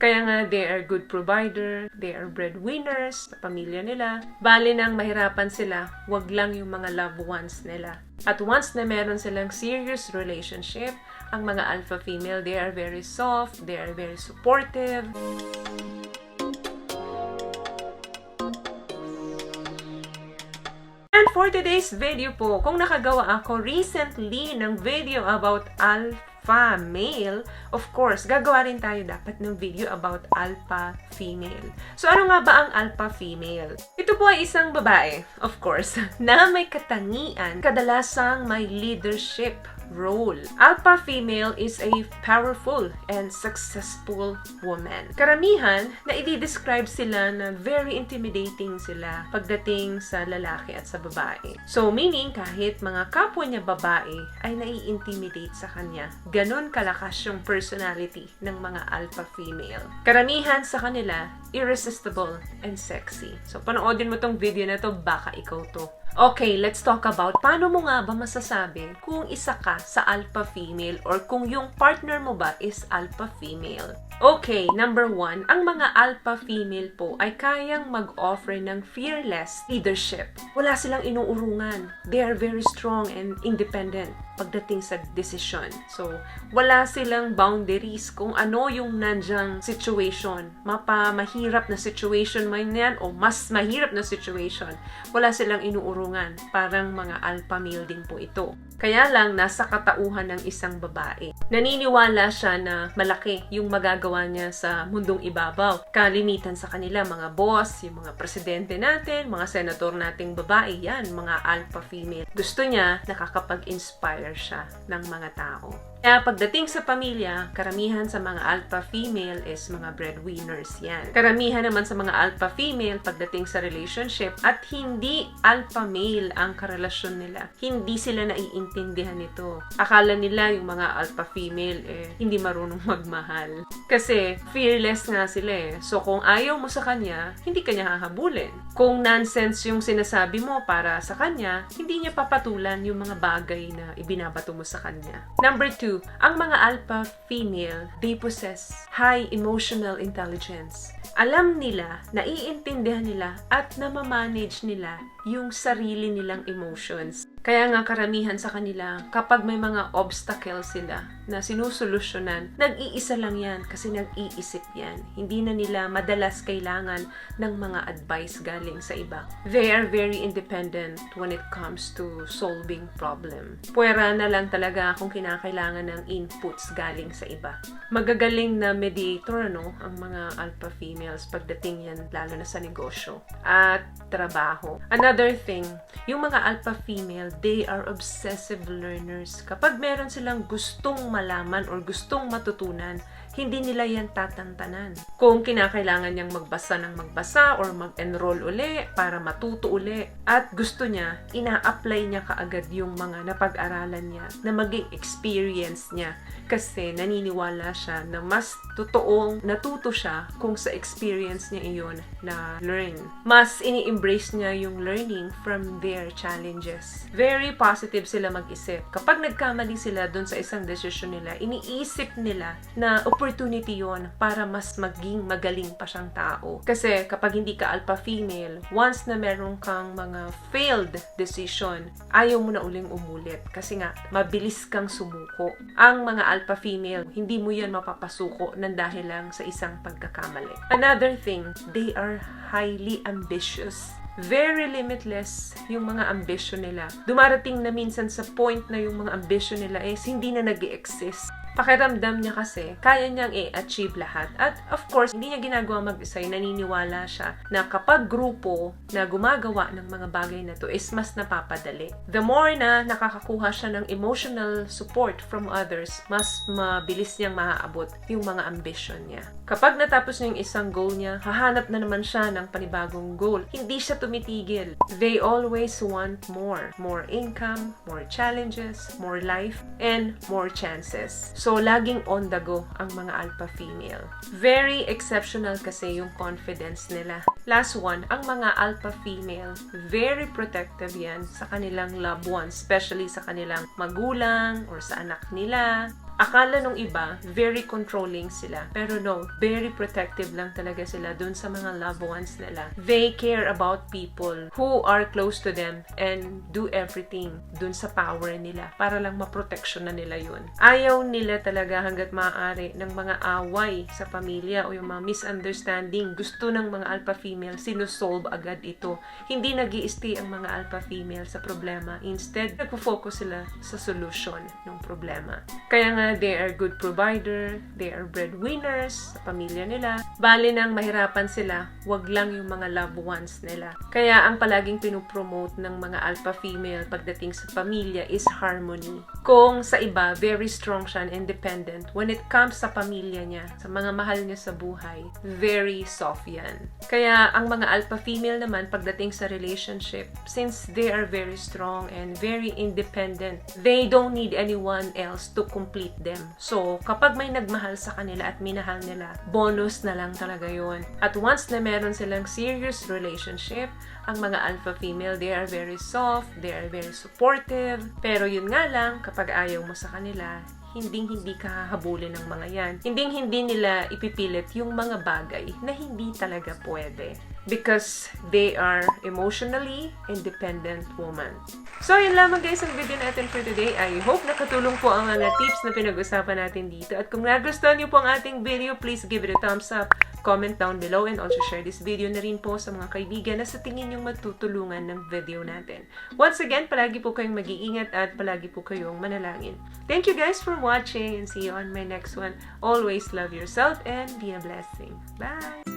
Kaya nga, they are good provider, they are breadwinners sa pamilya nila. Bali nang mahirapan sila, wag lang yung mga loved ones nila. At once na meron silang serious relationship, ang mga alpha female, they are very soft, they are very supportive. And for today's video po, kung nakagawa ako recently ng video about alpha male, of course, gagawa rin tayo dapat ng video about alpha female. So, ano nga ba ang alpha female? Ito po ay isang babae, of course, na may katangian, kadalasang may leadership role. Alpha female is a powerful and successful woman. Karamihan, na i-describe sila na very intimidating sila pagdating sa lalaki at sa babae. So, meaning, kahit mga kapwa niya babae ay nai-intimidate sa kanya. Ganon kalakas yung personality ng mga alpha female. Karamihan sa kanila, irresistible and sexy. So, panoodin mo tong video na to, baka ikaw to. Okay, let's talk about paano mo nga ba masasabi kung isa ka sa alpha female or kung yung partner mo ba is alpha female. Okay, number 1, ang mga alpha female po ay kayang mag-offer ng fearless leadership. Wala silang inuurungan. They are very strong and independent pagdating sa desisyon. So, wala silang boundaries kung ano yung nandyang situation. Mahirap na situation man yan o mas mahirap na situation. Wala silang inuurungan. Parang mga alpha male din po ito. Kaya lang, nasa katauhan ng isang babae. Naniniwala siya na malaki yung magagawa niya sa mundong ibabaw. Kalimitan sa kanila, mga boss, yung mga presidente natin, mga senator nating babae, yan, mga alpha female. Gusto niya, nakakapag-inspire siya ng mga tao. Kaya pagdating sa pamilya, karamihan sa mga alpha female is mga breadwinners yan. Karamihan naman sa mga alpha female pagdating sa relationship at hindi alpha male ang karelasyon nila. Hindi sila naiintindihan nito. Akala nila yung mga alpha female hindi marunong magmahal. Kasi fearless nga sila eh. So kung ayaw mo sa kanya, hindi kanya hahabulin. Kung nonsense yung sinasabi mo para sa kanya, hindi niya papatulan yung mga bagay na ibinabato mo sa kanya. Number 2, ang mga alpha female, they possess high emotional intelligence. Alam nila, naiintindihan nila, at namamanage nila yung sarili nilang emotions. Kaya nga karamihan sa kanila, kapag may mga obstacles sila na sinusolusyonan, nag-iisa lang yan kasi nag-iisip yan. Hindi na nila madalas kailangan ng mga advice galing sa iba. They are very independent when it comes to solving problem. Puwera na lang talaga kung kinakailangan ng inputs galing sa iba. Magagaling na mediator, ang mga alpha females pagdating yan, lalo na sa negosyo at trabaho. Another thing, yung mga alpha female, they are obsessive learners. Kapag meron silang gustong malaman or gustong matutunan, hindi nila yan tatantanan. Kung kinakailangan niyang magbasa ng magbasa or mag-enroll uli para matuto uli at gusto niya, ina-apply niya kaagad yung mga napag-aralan niya na maging experience niya kasi naniniwala siya na mas totoong natuto siya kung sa experience niya iyon na learn. Mas ini-embrace niya yung learning from their challenges. Very positive sila mag-isip. Kapag nagkamali sila dun sa isang desisyon nila, iniisip nila na opportunity yon para mas maging magaling pa siyang tao. Kasi kapag hindi ka alpha female, once na meron kang mga failed decision, ayaw mo na uling umulit. Kasi nga, mabilis kang sumuko. Ang mga alpha female, hindi mo yan mapapasuko ng dahil lang sa isang pagkakamali. Another thing, they are highly ambitious. Very limitless yung mga ambisyon nila. Dumarating na minsan sa point na yung mga ambisyon nila is hindi na nag-i-exist. Pakiramdam niya kasi, kaya niyang i-achieve lahat. At of course, hindi niya ginagawa mag-isa. Naniniwala siya na kapag grupo na gumagawa ng mga bagay na to is mas napapadali. The more na nakakakuha siya ng emotional support from others, mas mabilis niyang maaabot yung mga ambition niya. Kapag natapos niya yung isang goal niya, hahanap na naman siya ng panibagong goal. Hindi siya tumitigil. They always want more. More income, more challenges, more life, and more chances. So, laging on the go ang mga alpha female. Very exceptional kasi yung confidence nila. Last one, ang mga alpha female, very protective yan sa kanilang loved ones, especially sa kanilang magulang or sa anak nila. Akala nung iba, very controlling sila. Pero no, very protective lang talaga sila dun sa mga loved ones nila. They care about people who are close to them and do everything dun sa power nila para lang maproteksyon na nila yun. Ayaw nila talaga hanggat maaari ng mga away sa pamilya o yung mga misunderstanding. Gusto ng mga alpha female, sinusolve agad ito. Hindi nag-i-stay ang mga alpha female sa problema. Instead, nagpo-focus sila sa solution ng problema. Kaya nga, they are good provider, they are breadwinners sa pamilya nila. Bali nang mahirapan sila, wag lang yung mga loved ones nila. Kaya ang palaging pinupromote ng mga alpha female pagdating sa pamilya is harmony. Kung sa iba, very strong siya and independent. When it comes sa pamilya niya, sa mga mahal niya sa buhay, very soft yan. Kaya ang mga alpha female naman pagdating sa relationship, since they are very strong and very independent, they don't need anyone else to complete them. So, kapag may nagmahal sa kanila at minahal nila, bonus na lang talaga yon. At once na meron silang serious relationship, ang mga alpha female, they are very soft, they are very supportive. Pero yun nga lang, kapag ayaw mo sa kanila, hindi ka hahabulin ng mga yan. Hindi nila ipipilit yung mga bagay na hindi talaga pwede. Because they are emotionally independent woman. So, yun lamang guys ang video natin for today. I hope nakatulong po ang mga tips na pinag-usapan natin dito. At kung nagustuhan niyo po ang ating video, please give it a thumbs up, comment down below, and also share this video na rin po sa mga kaibigan na sa tingin niyong matutulungan ng video natin. Once again, palagi po kayong mag-iingat at palagi po kayong manalangin. Thank you guys for watching and see you on my next one. Always love yourself and be a blessing. Bye!